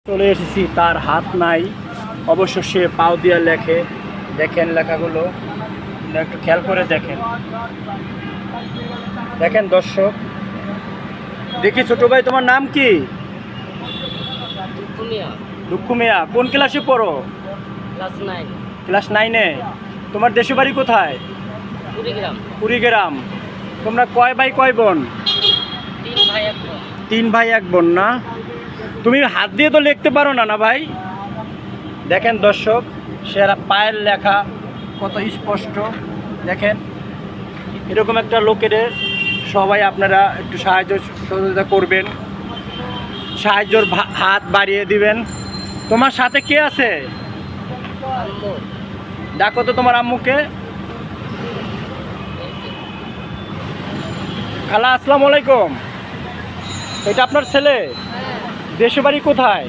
চলে এসেছি, তার হাত নাই, অবশ্য সে পাও দিয়ে লেখে। দেখেন লেখাগুলো একটু খেয়াল করে দেখেন। দেখেন দর্শক, দেখি ছোট ভাই, তোমার নাম কি? দুঃখু মিয়া। কোন ক্লাসে পড়ো? ক্লাস 9-এ। তোমার দেশের বাড়ি কোথায়? কুড়িগ্রাম। তোমরা কয় ভাই কয় বোন? 3 ভাই 1 বোন না? তুমি হাত দিয়ে তো লিখতে পারো না না ভাই? দেখেন দর্শক, সেরা পায়ের লেখা কত স্পষ্ট। দেখেন, এরকম একটা লোকের সবাই আপনারা একটু সাহায্য সহযোগিতা করবেন, সাহায্যর হাত বাড়িয়ে দিবেন। তোমার সাথে কে আছে? ডাকো তো তোমার আম্মুকে। খালা, আসসালামু আলাইকুম। এটা আপনার ছেলে? দেশের বাড়ি কোথায়?